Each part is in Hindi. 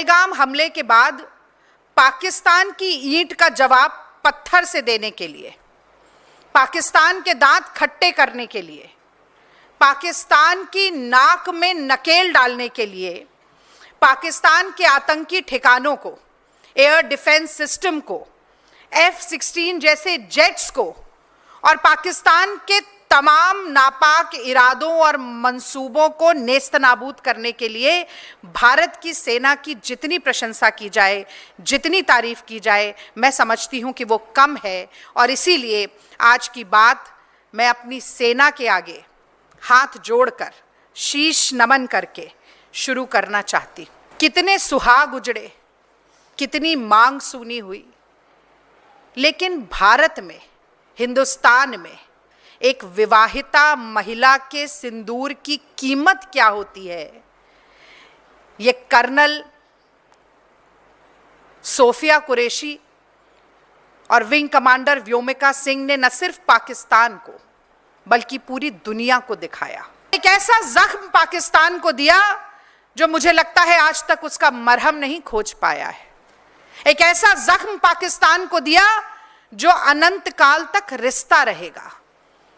पहलगाम हमले के बाद पाकिस्तान की ईंट का जवाब पत्थर से देने के लिए, पाकिस्तान के दांत खट्टे करने के लिए, पाकिस्तान की नाक में नकेल डालने के लिए, पाकिस्तान के आतंकी ठिकानों को, एयर डिफेंस सिस्टम को, F-16 जैसे जेट्स को और पाकिस्तान के तमाम नापाक इरादों और मंसूबों को नेस्तनाबूद करने के लिए भारत की सेना की जितनी प्रशंसा की जाए, जितनी तारीफ की जाए, मैं समझती हूं कि वो कम है। और इसीलिए आज की बात मैं अपनी सेना के आगे हाथ जोड़कर, शीश नमन करके शुरू करना चाहती हूं। कितने सुहाग उजड़े, कितनी मांग सुनी हुई, लेकिन भारत में, हिंदुस्तान में एक विवाहिता महिला के सिंदूर की कीमत क्या होती है, ये कर्नल सोफिया कुरैशी और विंग कमांडर व्योमिका सिंह ने न सिर्फ पाकिस्तान को बल्कि पूरी दुनिया को दिखाया। एक ऐसा जख्म पाकिस्तान को दिया जो मुझे लगता है आज तक उसका मरहम नहीं खोज पाया है। एक ऐसा जख्म पाकिस्तान को दिया जो अनंत काल तक रिश्ता रहेगा।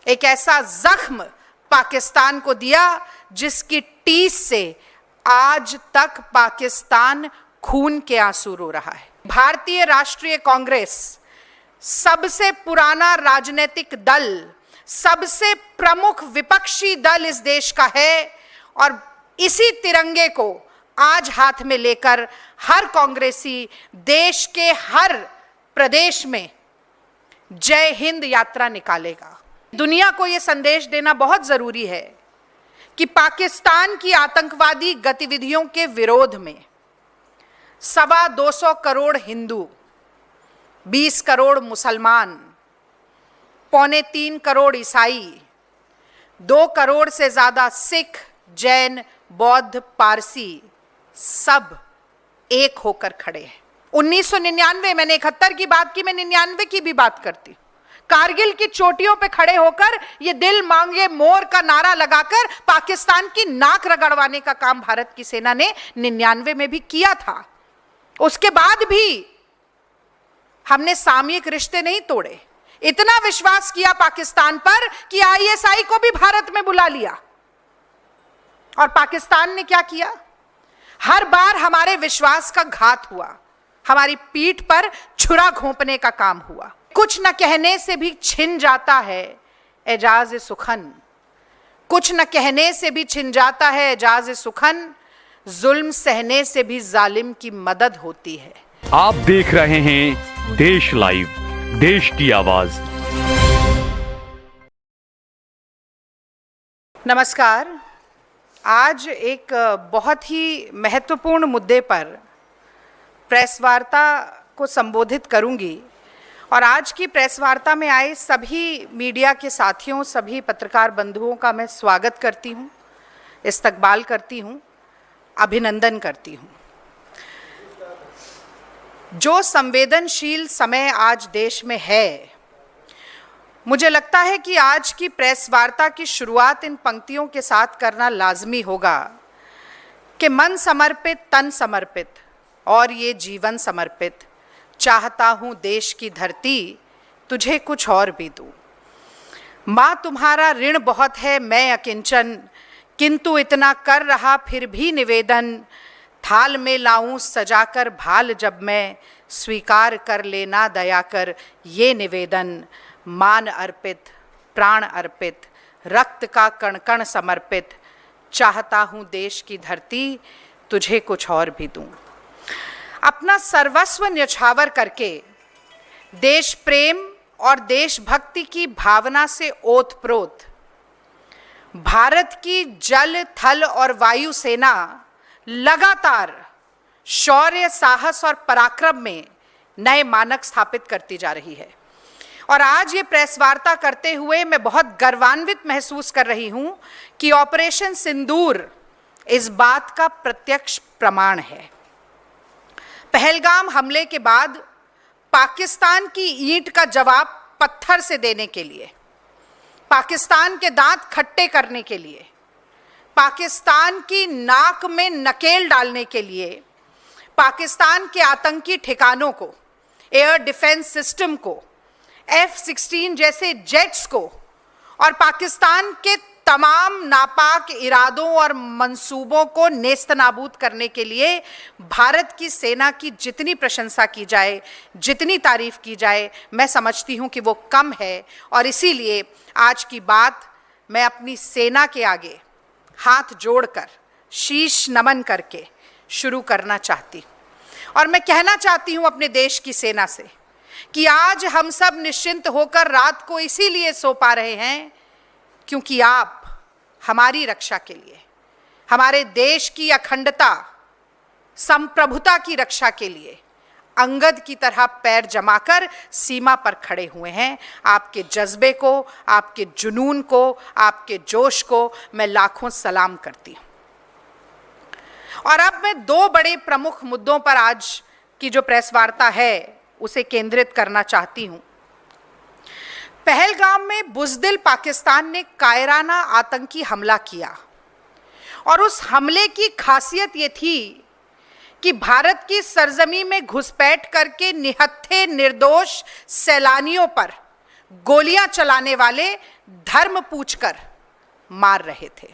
एक ऐसा जख्म पाकिस्तान को दिया जिसकी टीस से आज तक पाकिस्तान खून के आंसू रो रहा है। भारतीय राष्ट्रीय कांग्रेस सबसे पुराना राजनीतिक दल, सबसे प्रमुख विपक्षी दल इस देश का है और इसी तिरंगे को आज हाथ में लेकर हर कांग्रेसी देश के हर प्रदेश में जय हिंद यात्रा निकालेगा। दुनिया को यह संदेश देना बहुत जरूरी है कि पाकिस्तान की आतंकवादी गतिविधियों के विरोध में 225 करोड़ हिंदू, 20 करोड़ मुसलमान, 2.25 करोड़ ईसाई, 2 करोड़ से ज्यादा सिख, जैन, बौद्ध, पारसी सब एक होकर खड़े हैं। 1999, मैंने 71 की बात की, मैं 99 की भी बात करती हूं। कारगिल की चोटियों पे खड़े होकर ये दिल मांगे मोर का नारा लगाकर पाकिस्तान की नाक रगड़वाने का काम भारत की सेना ने 99 में भी किया था। उसके बाद भी हमने सामयिक रिश्ते नहीं तोड़े। इतना विश्वास किया पाकिस्तान पर कि ISI को भी भारत में बुला लिया। और पाकिस्तान ने क्या किया? हर बार हमारे विश्वास का घात हुआ, हमारी पीठ पर छुरा घोंपने का काम हुआ। कुछ न कहने से भी छिन जाता है एजाज सुखन, कुछ न कहने से भी छिन जाता है एजाज सुखन, जुल्म सहने से भी जालिम की मदद होती है। आप देख रहे हैं देश लाइव, देश की आवाज। नमस्कार। आज एक बहुत ही महत्वपूर्ण मुद्दे पर प्रेस वार्ता को संबोधित करूंगी और आज की प्रेस वार्ता में आए सभी मीडिया के साथियों, सभी पत्रकार बंधुओं का मैं स्वागत करती हूं, इस्तकबाल करती हूं, अभिनंदन करती हूं। जो संवेदनशील समय आज देश में है, मुझे लगता है कि आज की प्रेस वार्ता की शुरुआत इन पंक्तियों के साथ करना लाजमी होगा कि मन समर्पित, तन समर्पित और ये जीवन समर्पित, चाहता हूं देश की धरती तुझे कुछ और भी दूं। माँ तुम्हारा ऋण बहुत है मैं अकिंचन, किंतु इतना कर रहा फिर भी निवेदन, थाल में लाऊं सजाकर भाल जब मैं, स्वीकार कर लेना दया कर ये निवेदन, मान अर्पित, प्राण अर्पित, रक्त का कण कण समर्पित, चाहता हूं देश की धरती तुझे कुछ और भी दूं। अपना सर्वस्व न्यौछावर करके देश प्रेम और देशभक्ति की भावना से ओतप्रोत भारत की जल, थल और वायु सेना लगातार शौर्य, साहस और पराक्रम में नए मानक स्थापित करती जा रही है। और आज ये प्रेस वार्ता करते हुए मैं बहुत गर्वान्वित महसूस कर रही हूं कि ऑपरेशन सिंदूर इस बात का प्रत्यक्ष प्रमाण है। पहलगाम हमले के बाद पाकिस्तान की ईंट का जवाब पत्थर से देने के लिए, पाकिस्तान के दांत खट्टे करने के लिए, पाकिस्तान की नाक में नकेल डालने के लिए, पाकिस्तान के आतंकी ठिकानों को, एयर डिफेंस सिस्टम को, F-16 जैसे जेट्स को और पाकिस्तान के तमाम नापाक इरादों और मंसूबों को नेस्तनाबूद करने के लिए भारत की सेना की जितनी प्रशंसा की जाए, जितनी तारीफ की जाए, मैं समझती हूं कि वो कम है। और इसीलिए आज की बात मैं अपनी सेना के आगे हाथ जोड़कर, शीश नमन करके शुरू करना चाहती हूं। और मैं कहना चाहती हूं अपने देश की सेना से कि आज हम सब निश्चिंत होकर रात को इसीलिए सो पा रहे हैं क्योंकि आप हमारी रक्षा के लिए, हमारे देश की अखंडता, संप्रभुता की रक्षा के लिए अंगद की तरह पैर जमाकर सीमा पर खड़े हुए हैं। आपके जज्बे को, आपके जुनून को, आपके जोश को मैं लाखों सलाम करती हूं। और अब मैं दो बड़े प्रमुख मुद्दों पर आज की जो प्रेस वार्ता है उसे केंद्रित करना चाहती हूं। पहलगाम में बुज़दिल पाकिस्तान ने कायराना आतंकी हमला किया और उस हमले की खासियत ये थी कि भारत की सरजमी में घुसपैठ करके निहत्थे निर्दोष सैलानियों पर गोलियां चलाने वाले धर्म पूछकर मार रहे थे।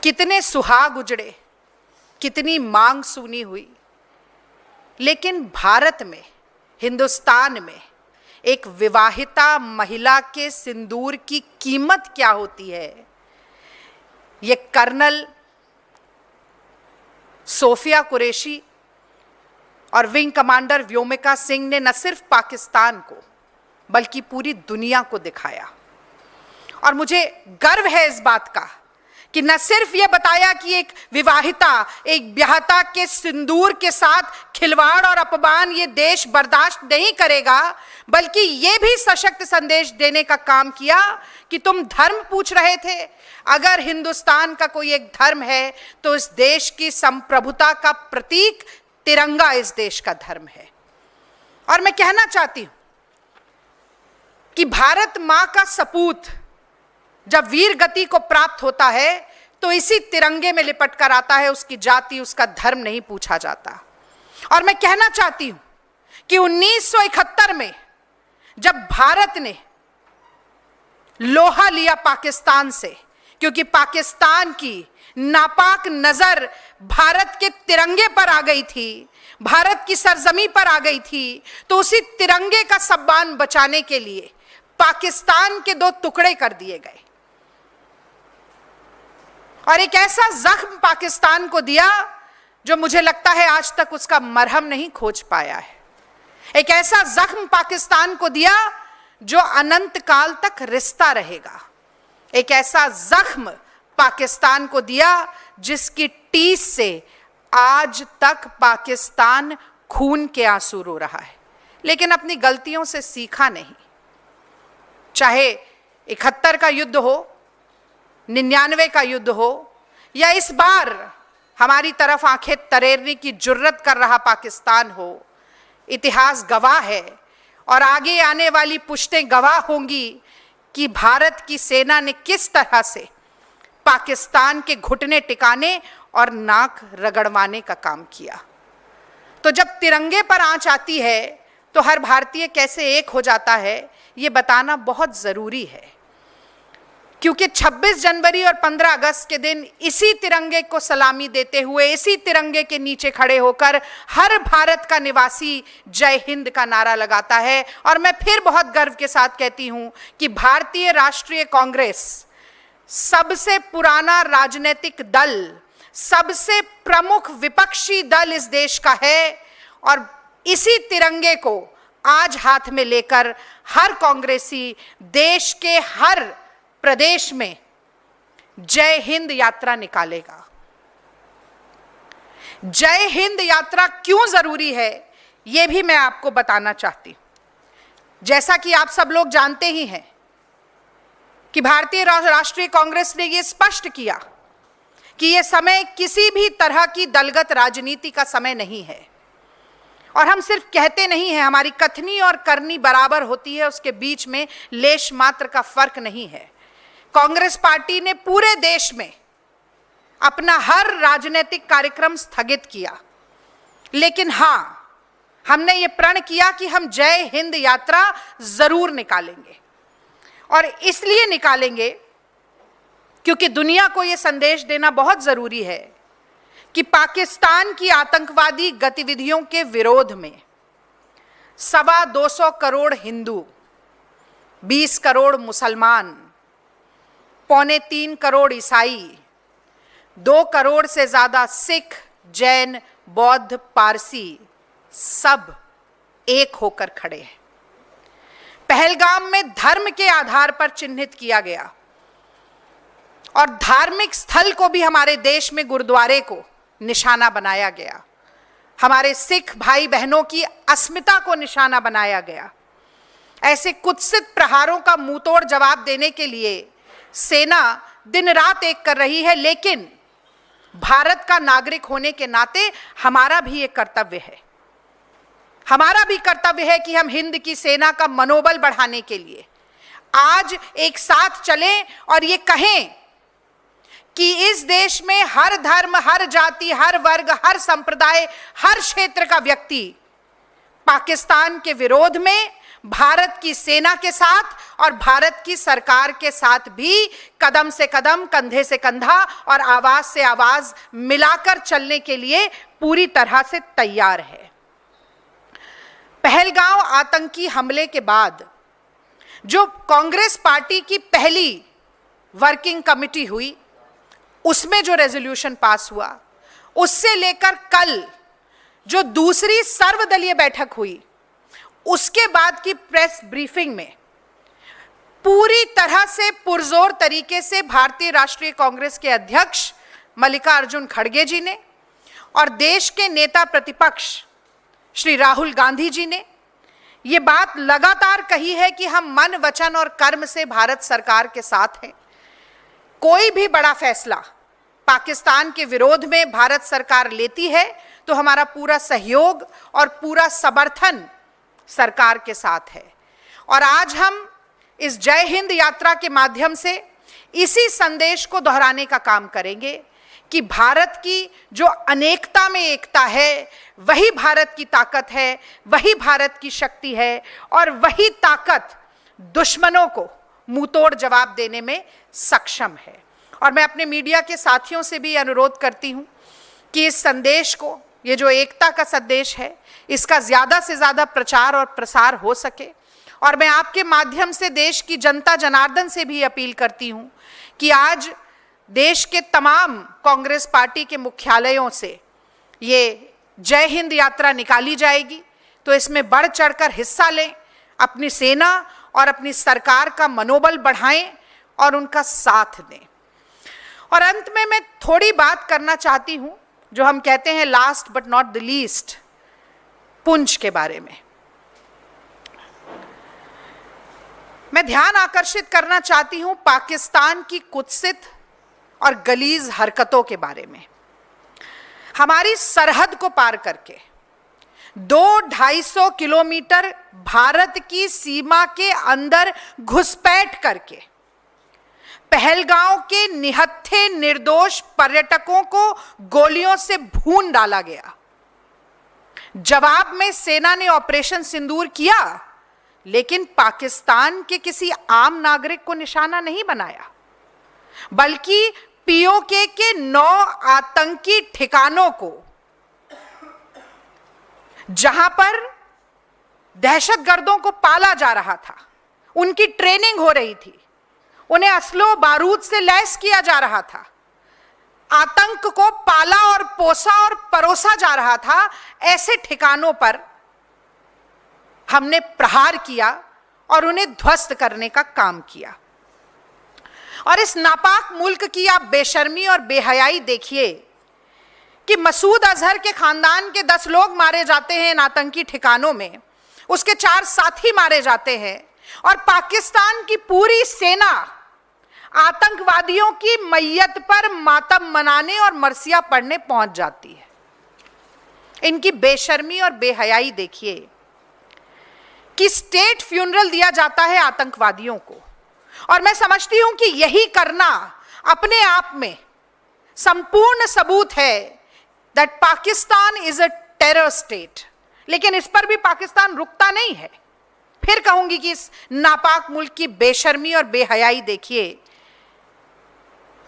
कितने सुहाग उजड़े, कितनी मांग सुनी हुई, लेकिन भारत में, हिंदुस्तान में एक विवाहिता महिला के सिंदूर की कीमत क्या होती है, ये कर्नल सोफिया कुरैशी और विंग कमांडर व्योमिका सिंह ने न सिर्फ पाकिस्तान को बल्कि पूरी दुनिया को दिखाया। और मुझे गर्व है इस बात का कि न सिर्फ यह बताया कि एक विवाहिता, एक ब्याहता के सिंदूर के साथ खिलवाड़ और अपमान ये देश बर्दाश्त नहीं करेगा, बल्कि ये भी सशक्त संदेश देने का काम किया कि तुम धर्म पूछ रहे थे, अगर हिंदुस्तान का कोई एक धर्म है तो इस देश की संप्रभुता का प्रतीक तिरंगा इस देश का धर्म है। और मैं कहना चाहती हूं कि भारत मां का सपूत जब वीर गति को प्राप्त होता है तो इसी तिरंगे में लिपट कर आता है, उसकी जाति, उसका धर्म नहीं पूछा जाता। और मैं कहना चाहती हूं कि 1971 में जब भारत ने लोहा लिया पाकिस्तान से, क्योंकि पाकिस्तान की नापाक नजर भारत के तिरंगे पर आ गई थी, भारत की सरजमी पर आ गई थी, तो उसी तिरंगे का सम्मान बचाने के लिए पाकिस्तान के दो टुकड़े कर दिए गए और एक ऐसा जख्म पाकिस्तान को दिया जो मुझे लगता है आज तक उसका मरहम नहीं खोज पाया है। एक ऐसा जख्म पाकिस्तान को दिया जो अनंत काल तक रिश्ता रहेगा। एक ऐसा जख्म पाकिस्तान को दिया जिसकी टीस से आज तक पाकिस्तान खून के आंसू रो रहा है, लेकिन अपनी गलतियों से सीखा नहीं। चाहे 71 का युद्ध हो, 99 का युद्ध हो, या इस बार हमारी तरफ आंखें तरेरने की जुर्रत कर रहा पाकिस्तान हो, इतिहास गवाह है और आगे आने वाली पुश्तें गवाह होंगी कि भारत की सेना ने किस तरह से पाकिस्तान के घुटने टिकाने और नाक रगड़वाने का काम किया। तो जब तिरंगे पर आंच आती है तो हर भारतीय कैसे एक हो जाता है, ये बताना बहुत ज़रूरी है, क्योंकि 26 जनवरी और 15 अगस्त के दिन इसी तिरंगे को सलामी देते हुए, इसी तिरंगे के नीचे खड़े होकर हर भारत का निवासी जय हिंद का नारा लगाता है। और मैं फिर बहुत गर्व के साथ कहती हूं कि भारतीय राष्ट्रीय कांग्रेस सबसे पुराना राजनीतिक दल, सबसे प्रमुख विपक्षी दल इस देश का है और इसी तिरंगे को आज हाथ में लेकर हर कांग्रेसी देश के हर प्रदेश में जय हिंद यात्रा निकालेगा। जय हिंद यात्रा क्यों जरूरी है यह भी मैं आपको बताना चाहती हूं। जैसा कि आप सब लोग जानते ही हैं कि भारतीय राष्ट्रीय कांग्रेस ने यह स्पष्ट किया कि यह समय किसी भी तरह की दलगत राजनीति का समय नहीं है। और हम सिर्फ कहते नहीं हैं, हमारी कथनी और करनी बराबर होती है, उसके बीच में लेश मात्र का फर्क नहीं है। कांग्रेस पार्टी ने पूरे देश में अपना हर राजनीतिक कार्यक्रम स्थगित किया, लेकिन हां, हमने ये प्रण किया कि हम जय हिंद यात्रा जरूर निकालेंगे। और इसलिए निकालेंगे क्योंकि दुनिया को ये संदेश देना बहुत जरूरी है कि पाकिस्तान की आतंकवादी गतिविधियों के विरोध में 225 करोड़ हिंदू, 20 करोड़ मुसलमान, 2.25 करोड़ ईसाई, 2 करोड़ से ज्यादा सिख, जैन, बौद्ध, पारसी सब एक होकर खड़े हैं। पहलगाम में धर्म के आधार पर चिन्हित किया गया और धार्मिक स्थल को भी हमारे देश में गुरुद्वारे को निशाना बनाया गया। हमारे सिख भाई बहनों की अस्मिता को निशाना बनाया गया। ऐसे कुत्सित प्रहारों का मुंहतोड़ जवाब देने के लिए सेना दिन रात एक कर रही है, लेकिन भारत का नागरिक होने के नाते हमारा भी एक कर्तव्य है। हमारा भी कर्तव्य है कि हम हिंद की सेना का मनोबल बढ़ाने के लिए आज एक साथ चलें और ये कहें कि इस देश में हर धर्म, हर जाति, हर वर्ग, हर संप्रदाय, हर क्षेत्र का व्यक्ति पाकिस्तान के विरोध में भारत की सेना के साथ और भारत की सरकार के साथ भी कदम से कदम, कंधे से कंधा और आवाज से आवाज मिलाकर चलने के लिए पूरी तरह से तैयार है। पहलगाम आतंकी हमले के बाद जो कांग्रेस पार्टी की पहली वर्किंग कमेटी हुई, उसमें जो रेजोल्यूशन पास हुआ, उससे लेकर कल जो दूसरी सर्वदलीय बैठक हुई, उसके बाद की प्रेस ब्रीफिंग में पूरी तरह से पुरजोर तरीके से भारतीय राष्ट्रीय कांग्रेस के अध्यक्ष मल्लिकार्जुन खड़गे जी ने और देश के नेता प्रतिपक्ष श्री राहुल गांधी जी ने ये बात लगातार कही है कि हम मन, वचन और कर्म से भारत सरकार के साथ हैं। कोई भी बड़ा फैसला पाकिस्तान के विरोध में भारत सरकार लेती है तो हमारा पूरा सहयोग और पूरा समर्थन सरकार के साथ है। और आज हम इस जय हिंद यात्रा के माध्यम से इसी संदेश को दोहराने का काम करेंगे कि भारत की जो अनेकता में एकता है, वही भारत की ताकत है, वही भारत की शक्ति है और वही ताकत दुश्मनों को मुंहतोड़ जवाब देने में सक्षम है। और मैं अपने मीडिया के साथियों से भी अनुरोध करती हूं कि इस संदेश को, ये जो एकता का संदेश है, इसका ज्यादा से ज्यादा प्रचार और प्रसार हो सके। और मैं आपके माध्यम से देश की जनता जनार्दन से भी अपील करती हूं कि आज देश के तमाम कांग्रेस पार्टी के मुख्यालयों से ये जय हिंद यात्रा निकाली जाएगी, तो इसमें बढ़ चढ़कर हिस्सा लें, अपनी सेना और अपनी सरकार का मनोबल बढ़ाएं और उनका साथ दें। और अंत में मैं थोड़ी बात करना चाहती हूं, जो हम कहते हैं last but not the least, Poonch के बारे में। मैं ध्यान आकर्षित करना चाहती हूं पाकिस्तान की कुत्सित और गलीज हरकतों के बारे में। हमारी सरहद को पार करके 200-250 किलोमीटर भारत की सीमा के अंदर घुसपैठ करके पहलगाम के निहत्थे निर्दोष पर्यटकों को गोलियों से भून डाला गया। जवाब में सेना ने ऑपरेशन सिंदूर किया, लेकिन पाकिस्तान के किसी आम नागरिक को निशाना नहीं बनाया, बल्कि पीओके के 9 आतंकी ठिकानों को, जहां पर दहशतगर्दों को पाला जा रहा था, उनकी ट्रेनिंग हो रही थी, उन्हें असलो बारूद से लैस किया जा रहा था, आतंक को पाला और पोसा और परोसा जा रहा था, ऐसे ठिकानों पर हमने प्रहार किया और उन्हें ध्वस्त करने का काम किया। और इस नापाक मुल्क की आप बेशर्मी और बेहयाई देखिए कि मसूद अजहर के खानदान के 10 लोग मारे जाते हैं इन आतंकी ठिकानों में, उसके 4 साथी मारे जाते हैं, और पाकिस्तान की पूरी सेना आतंकवादियों की मैयत पर मातम मनाने और मरसिया पढ़ने पहुंच जाती है। इनकी बेशर्मी और बेहयाई देखिए कि स्टेट फ्यूनरल दिया जाता है आतंकवादियों को, और मैं समझती हूं कि यही करना अपने आप में संपूर्ण सबूत है that Pakistan is a terror state. लेकिन इस पर भी पाकिस्तान रुकता नहीं है। फिर कहूंगी कि इस नापाक मुल्क की बेशर्मी और बेहयाई देखिए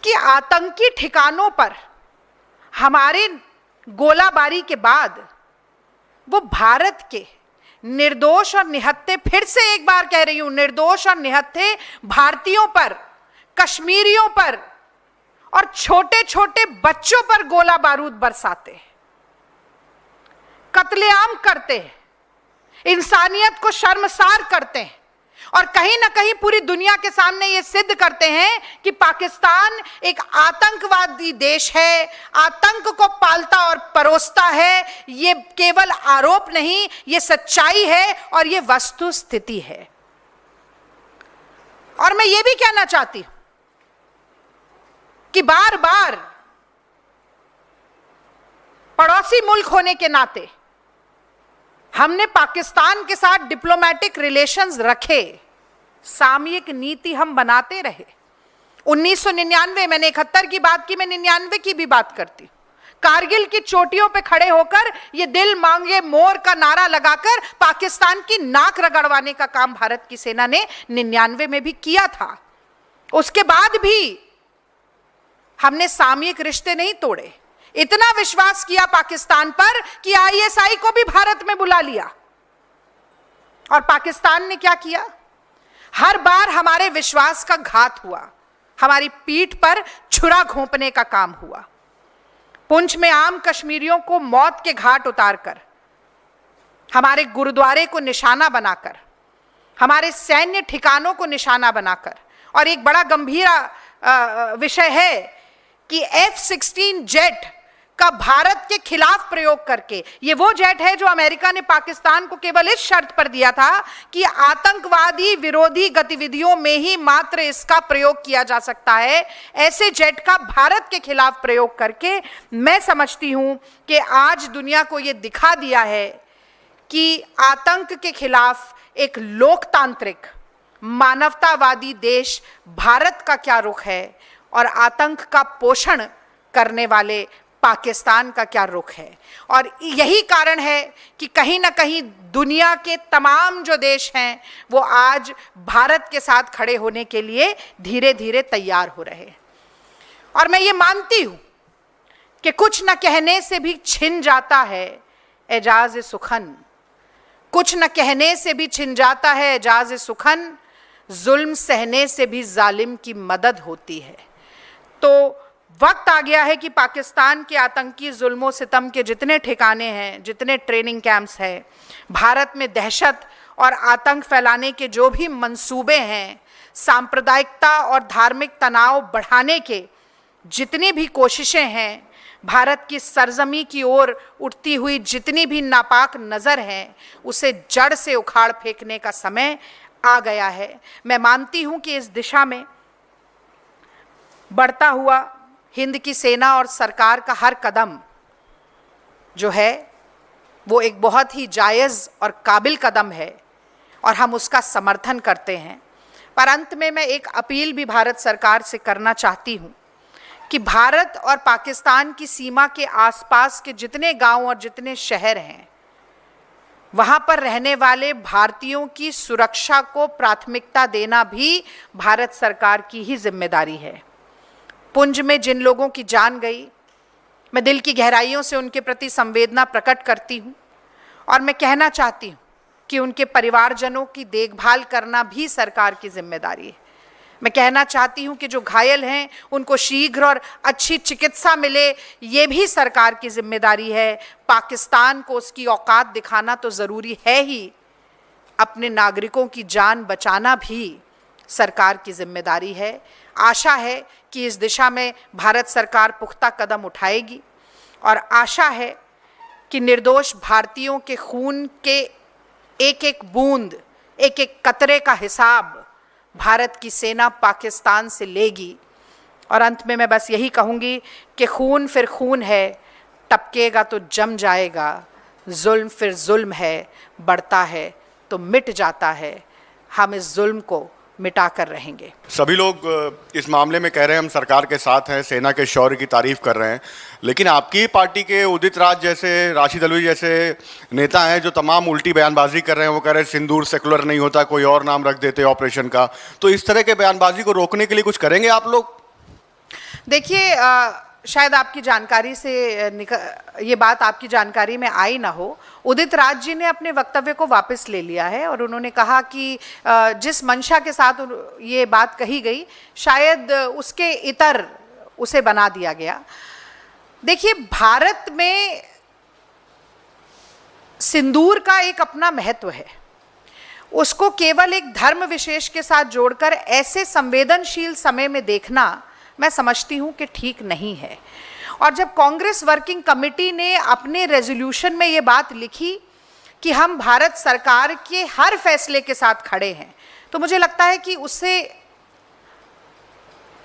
कि आतंकी ठिकानों पर हमारे गोलाबारी के बाद वो भारत के निर्दोष और निहत्थे, फिर से एक बार कह रही हूं, निर्दोष और निहत्थे भारतीयों पर, कश्मीरियों पर और छोटे छोटे बच्चों पर गोला बारूद बरसाते हैं, कत्लेआम करते हैं, इंसानियत को शर्मसार करते हैं और कहीं ना कहीं पूरी दुनिया के सामने ये सिद्ध करते हैं कि पाकिस्तान एक आतंकवादी देश है, आतंक को पालता और परोसता है। ये केवल आरोप नहीं, ये सच्चाई है और ये वस्तु स्थिति है। और मैं ये भी कहना चाहती हूं कि बार बार पड़ोसी मुल्क होने के नाते हमने पाकिस्तान के साथ डिप्लोमेटिक रिलेशंस रखे, सामयिक नीति हम बनाते रहे। 1999, मैंने 71 की बात की, मैं 99 की भी बात करती। कारगिल की चोटियों पे खड़े होकर ये दिल मांगे मोर का नारा लगाकर पाकिस्तान की नाक रगड़वाने का काम भारत की सेना ने 99 में भी किया था। उसके बाद भी हमने सामयिक रिश्ते नहीं तोड़े। इतना विश्वास किया पाकिस्तान पर कि आईएसआई को भी भारत में बुला लिया। और पाकिस्तान ने क्या किया? हर बार हमारे विश्वास का घात हुआ, हमारी पीठ पर छुरा घोंपने का काम हुआ। पुंछ में आम कश्मीरियों को मौत के घाट उतारकर, हमारे गुरुद्वारे को निशाना बनाकर, हमारे सैन्य ठिकानों को निशाना बनाकर, और एक बड़ा गंभीर विषय है कि F-16 जेट का भारत के खिलाफ प्रयोग करके, ये वो जेट है जो अमेरिका ने पाकिस्तान को केवल इस शर्त पर दिया था कि आतंकवादी विरोधी गतिविधियों में ही मात्र इसका प्रयोग किया जा सकता है। ऐसे जेट का भारत के खिलाफ प्रयोग करके मैं समझती हूं कि आज दुनिया को ये दिखा दिया है कि आतंक के खिलाफ एक लोकतांत्रिक मानवतावादी देश भारत का क्या रुख है और आतंक का पोषण करने वाले पाकिस्तान का क्या रुख है। और यही कारण है कि कहीं ना कहीं दुनिया के तमाम जो देश हैं वो आज भारत के साथ खड़े होने के लिए धीरे धीरे तैयार हो रहे हैं। और मैं ये मानती हूं कि कुछ न कहने से भी छिन जाता है एजाज सुखन, कुछ न कहने से भी छिन जाता है एजाज सुखन, जुल्म सहने से भी जालिम की मदद होती है। तो वक्त आ गया है कि पाकिस्तान के आतंकी जुल्मों सितम के जितने ठिकाने हैं, जितने ट्रेनिंग कैंप्स हैं, भारत में दहशत और आतंक फैलाने के जो भी मंसूबे हैं, सांप्रदायिकता और धार्मिक तनाव बढ़ाने के जितनी भी कोशिशें हैं, भारत की सरजमी की ओर उठती हुई जितनी भी नापाक नज़र हैं, उसे जड़ से उखाड़ फेंकने का समय आ गया है। मैं मानती हूँ कि इस दिशा में बढ़ता हुआ हिंद की सेना और सरकार का हर कदम जो है वो एक बहुत ही जायज़ और काबिल कदम है और हम उसका समर्थन करते हैं। पर अंत में मैं एक अपील भी भारत सरकार से करना चाहती हूँ कि भारत और पाकिस्तान की सीमा के आसपास के जितने गांव और जितने शहर हैं, वहाँ पर रहने वाले भारतीयों की सुरक्षा को प्राथमिकता देना भी भारत सरकार की ही जिम्मेदारी है। पुंछ में जिन लोगों की जान गई, मैं दिल की गहराइयों से उनके प्रति संवेदना प्रकट करती हूँ और मैं कहना चाहती हूँ कि उनके परिवारजनों की देखभाल करना भी सरकार की जिम्मेदारी है। मैं कहना चाहती हूँ कि जो घायल हैं उनको शीघ्र और अच्छी चिकित्सा मिले, ये भी सरकार की जिम्मेदारी है। पाकिस्तान को उसकी औकात दिखाना तो ज़रूरी है ही, अपने नागरिकों की जान बचाना भी सरकार की जिम्मेदारी है। आशा है कि इस दिशा में भारत सरकार पुख्ता कदम उठाएगी और आशा है कि निर्दोष भारतीयों के खून के एक एक बूंद, एक एक कतरे का हिसाब भारत की सेना पाकिस्तान से लेगी। और अंत में मैं बस यही कहूँगी कि खून फिर खून है, टपकेगा तो जम जाएगा, जुल्म फिर जुल्म है, बढ़ता है तो मिट जाता है। हम इस जुल्म को मिटा कर रहेंगे। सभी लोग इस मामले में कह रहे हैं हम सरकार के साथ हैं, सेना के शौर्य की तारीफ कर रहे हैं, लेकिन आपकी पार्टी के उदित राज जैसे, राशिद अलवी जैसे नेता हैं जो तमाम उल्टी बयानबाजी कर रहे हैं। वो कह रहे हैं सिंदूर सेकुलर नहीं होता, कोई और नाम रख देते ऑपरेशन का। तो इस तरह के बयानबाजी को रोकने के लिए कुछ करेंगे आप लोग? देखिए, शायद आपकी जानकारी से ये बात आपकी जानकारी में आई ना हो। उदित राज जी ने अपने वक्तव्य को वापस ले लिया है और उन्होंने कहा कि जिस मंशा के साथ ये बात कही गई, शायद उसके इतर उसे बना दिया गया। देखिए, भारत में सिंदूर का एक अपना महत्व है। उसको केवल एक धर्म विशेष के साथ जोड़कर ऐसे संवेदनशील समय में देखना मैं समझती हूं कि ठीक नहीं है। और जब कांग्रेस वर्किंग कमेटी ने अपने रेजोल्यूशन में ये बात लिखी कि हम भारत सरकार के हर फैसले के साथ खड़े हैं, तो मुझे लगता है कि उससे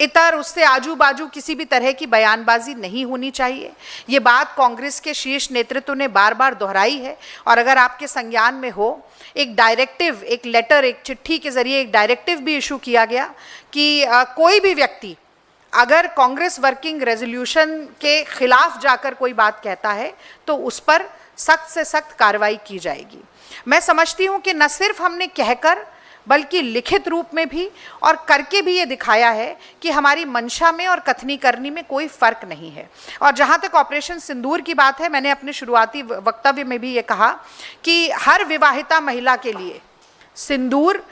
इतर, उससे आजू बाजू किसी भी तरह की बयानबाजी नहीं होनी चाहिए। ये बात कांग्रेस के शीर्ष नेतृत्व ने बार बार दोहराई है। और अगर आपके संज्ञान में हो, एक डायरेक्टिव, एक लेटर, एक चिट्ठी के जरिए एक डायरेक्टिव भी इशू किया गया कि कोई भी व्यक्ति अगर कांग्रेस वर्किंग रेजोल्यूशन के खिलाफ जाकर कोई बात कहता है तो उस पर सख्त से सख्त कार्रवाई की जाएगी। मैं समझती हूं कि न सिर्फ हमने कहकर बल्कि लिखित रूप में भी और करके भी ये दिखाया है कि हमारी मंशा में और कथनी करनी में कोई फर्क नहीं है। और जहां तक ऑपरेशन सिंदूर की बात है, मैंने अपने शुरुआती वक्तव्य में भी ये कहा कि हर विवाहिता महिला के लिए सिंदूर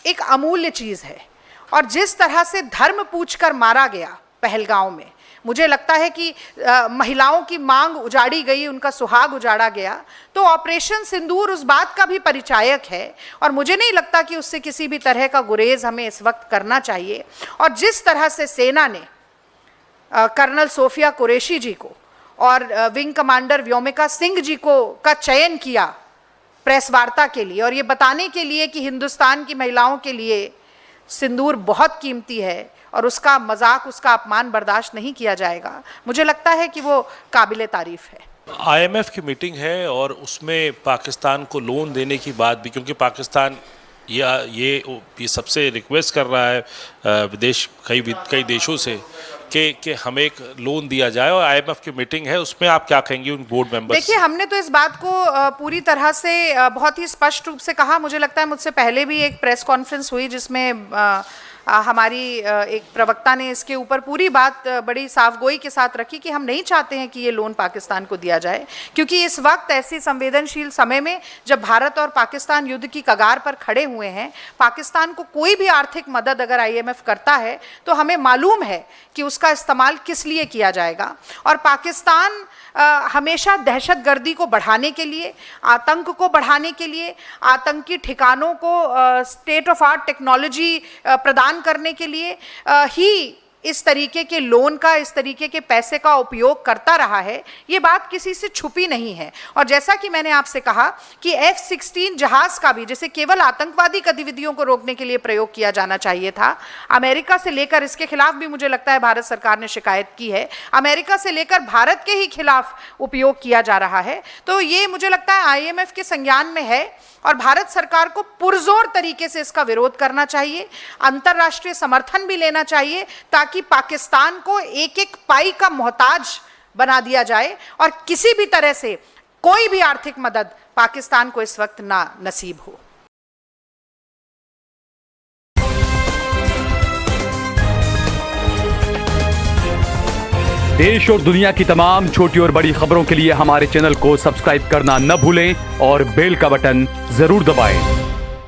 एक अमूल्य चीज़ है। और जिस तरह से धर्म पूछकर मारा गया पहलगांव में, मुझे लगता है कि महिलाओं की मांग उजाड़ी गई, उनका सुहाग उजाड़ा गया, तो ऑपरेशन सिंदूर उस बात का भी परिचायक है। और मुझे नहीं लगता कि उससे किसी भी तरह का गुरेज हमें इस वक्त करना चाहिए। और जिस तरह से सेना ने कर्नल सोफिया कुरैशी जी को और विंग कमांडर व्योमिका सिंह जी को का चयन किया प्रेस वार्ता के लिए और ये बताने के लिए कि हिंदुस्तान की महिलाओं के लिए सिंदूर बहुत कीमती है और उसका मजाक, उसका अपमान बर्दाश्त नहीं किया जाएगा, मुझे लगता है कि वो काबिले तारीफ है। IMF की मीटिंग है और उसमें पाकिस्तान को लोन देने की बात भी, क्योंकि पाकिस्तान ये सबसे रिक्वेस्ट कर रहा है विदेश कई देशों से कि हमें एक लोन दिया जाए, और IMF की मीटिंग है, उसमें आप क्या कहेंगे उन बोर्ड मेंबर्स? देखिए, हमने तो इस बात को पूरी तरह से बहुत ही स्पष्ट रूप से कहा। मुझे लगता है मुझसे पहले भी एक प्रेस कॉन्फ्रेंस हुई जिसमें हमारी एक प्रवक्ता ने इसके ऊपर पूरी बात बड़ी साफगोई के साथ रखी कि हम नहीं चाहते हैं कि ये लोन पाकिस्तान को दिया जाए, क्योंकि इस वक्त ऐसे संवेदनशील समय में जब भारत और पाकिस्तान युद्ध की कगार पर खड़े हुए हैं, पाकिस्तान को कोई भी आर्थिक मदद अगर IMF करता है तो हमें मालूम है कि उसका इस्तेमाल किस लिए किया जाएगा। और पाकिस्तान हमेशा दहशतगर्दी को बढ़ाने के लिए, आतंक को बढ़ाने के लिए, आतंकी ठिकानों को स्टेट ऑफ आर्ट टेक्नोलॉजी प्रदान करने के लिए ही इस तरीके के लोन का, इस तरीके के पैसे का उपयोग करता रहा है। ये बात किसी से छुपी नहीं है। और जैसा कि मैंने आपसे कहा कि F-16 जहाज का भी, जैसे केवल आतंकवादी गतिविधियों को रोकने के लिए प्रयोग किया जाना चाहिए था, अमेरिका से लेकर, इसके खिलाफ भी मुझे लगता है भारत सरकार ने शिकायत की है, अमेरिका से लेकर भारत के ही खिलाफ उपयोग किया जा रहा है। तो ये मुझे लगता है IMF के संज्ञान में है और भारत सरकार को पुरजोर तरीके से इसका विरोध करना चाहिए, अंतर्राष्ट्रीय समर्थन भी लेना चाहिए, ताकि पाकिस्तान को एक एक पाई का मोहताज बना दिया जाए और किसी भी तरह से कोई भी आर्थिक मदद पाकिस्तान को इस वक्त ना नसीब हो। देश और दुनिया की तमाम छोटी और बड़ी खबरों के लिए हमारे चैनल को सब्सक्राइब करना न भूलें और बेल का बटन जरूर दबाएं।